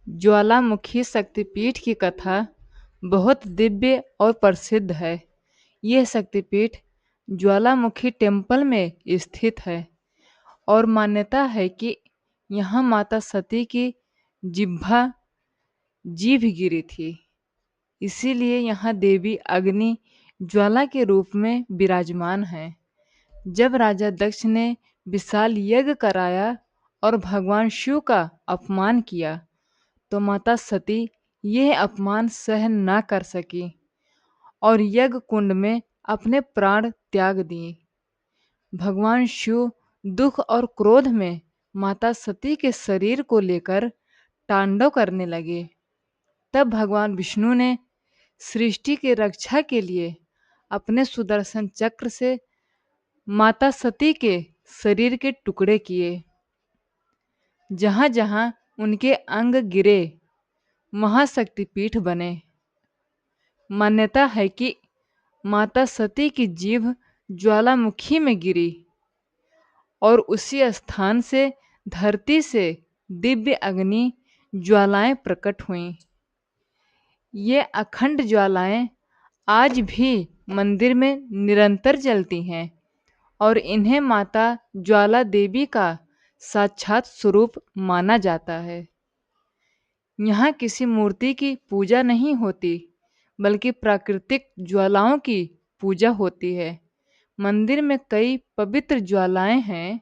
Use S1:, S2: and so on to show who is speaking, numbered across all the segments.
S1: ज्वालामुखी शक्तिपीठ की कथा बहुत दिव्य और प्रसिद्ध है। यह शक्तिपीठ ज्वालामुखी टेम्पल में स्थित है और मान्यता है कि यहाँ माता सती की जिह्वा जीभ गिरी थी। इसीलिए यहाँ देवी अग्नि ज्वाला के रूप में विराजमान है। जब राजा दक्ष ने विशाल यज्ञ कराया और भगवान शिव का अपमान किया, तो माता सती यह अपमान सहन न कर सकी और यज्ञ कुंड में अपने प्राण त्याग दिए। भगवान शिव दुख और क्रोध में माता सती के शरीर को लेकर तांडव करने लगे। तब भगवान विष्णु ने सृष्टि की रक्षा के लिए अपने सुदर्शन चक्र से माता सती के शरीर के टुकड़े किए। जहाँ जहाँ उनके अंग गिरे वहाँ शक्तिपीठ बने। मान्यता है कि माता सती की जीभ ज्वालामुखी में गिरी और उसी स्थान से धरती से दिव्य अग्नि ज्वालाएं प्रकट हुईं। ये अखंड ज्वालाएं आज भी मंदिर में निरंतर जलती हैं और इन्हें माता ज्वाला देवी का साक्षात स्वरूप माना जाता है। यहाँ किसी मूर्ति की पूजा नहीं होती, बल्कि प्राकृतिक ज्वालाओं की पूजा होती है। मंदिर में कई पवित्र ज्वालाएं हैं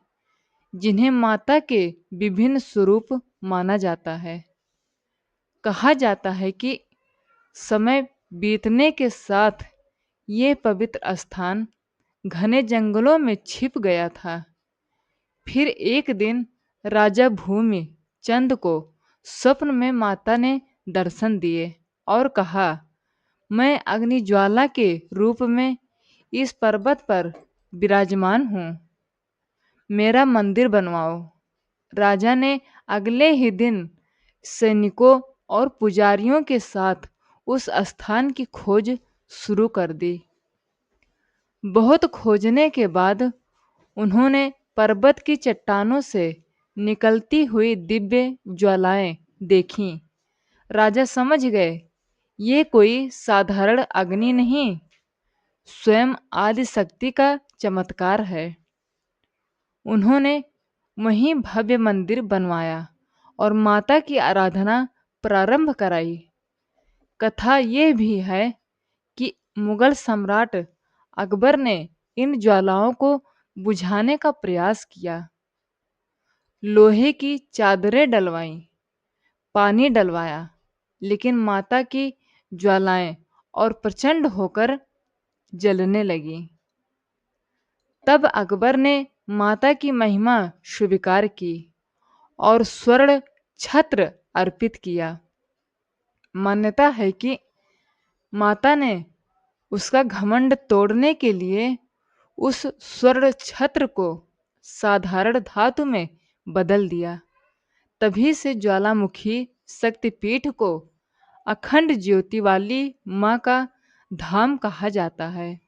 S1: जिन्हें माता के विभिन्न स्वरूप माना जाता है। कहा जाता है कि समय बीतने के साथ ये पवित्र स्थान घने जंगलों में छिप गया था। फिर एक दिन राजा भूमि चंद को स्वप्न में माता ने दर्शन दिए और कहा, मैं अग्नि ज्वाला के रूप में इस पर्वत पर विराजमान हूँ, मेरा मंदिर बनवाओ। राजा ने अगले ही दिन सैनिकों और पुजारियों के साथ उस स्थान की खोज शुरू कर दी। बहुत खोजने के बाद उन्होंने पर्वत की चट्टानों से निकलती हुई दिव्य ज्वालाएं देखीं। राजा समझ गए ये कोई साधारण अग्नि नहीं, स्वयं आदि शक्ति का चमत्कार है। उन्होंने वहीं भव्य मंदिर बनवाया और माता की आराधना प्रारंभ कराई। कथा यह भी है कि मुगल सम्राट अकबर ने इन ज्वालाओं को बुझाने का प्रयास किया। लोहे की चादरें डलवाईं, पानी डलवाया, लेकिन माता की ज्वालाएं और प्रचंड होकर जलने लगी। तब अकबर ने माता की महिमा स्वीकार की और स्वर्ण छत्र अर्पित किया। मान्यता है कि माता ने उसका घमंड तोड़ने के लिए उस स्वर्ण छत्र को साधारण धातु में बदल दिया। तभी से ज्वालामुखी शक्तिपीठ को अखंड ज्योति वाली माँ का धाम कहा जाता है।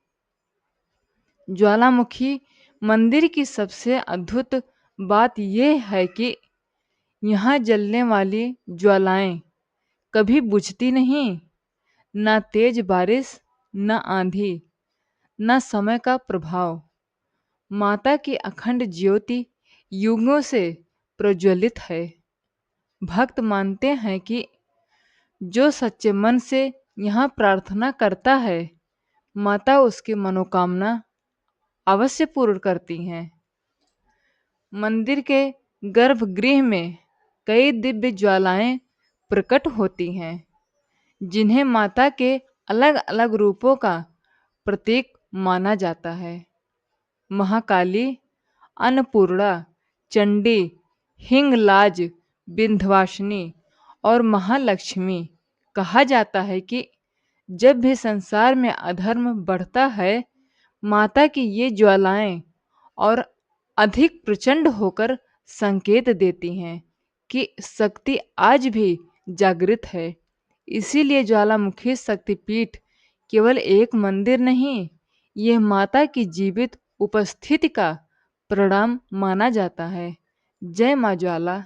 S1: ज्वालामुखी मंदिर की सबसे अद्भुत बात यह है कि यहाँ जलने वाली ज्वालाएं कभी बुझती नहीं। न तेज बारिश, न आंधी, न समय का प्रभाव। माता की अखंड ज्योति युगों से प्रज्वलित है। भक्त मानते हैं कि जो सच्चे मन से यहाँ प्रार्थना करता है, माता उसकी मनोकामना अवश्य पूर्ण करती हैं। मंदिर के गर्भगृह में कई दिव्य ज्वालाएं प्रकट होती हैं, जिन्हें माता के अलग अलग रूपों का प्रतीक माना जाता है। महाकाली, अन्नपूर्णा, चंडी, हिंगलाज, विंध्यवासिनी और महालक्ष्मी। कहा जाता है कि जब भी संसार में अधर्म बढ़ता है, माता की ये ज्वालाएं और अधिक प्रचंड होकर संकेत देती हैं कि शक्ति आज भी जागृत है। इसीलिए ज्वालामुखी शक्तिपीठ केवल एक मंदिर नहीं, यह माता की जीवित उपस्थिति का प्रणाम माना जाता है। जय माँ ज्वाला।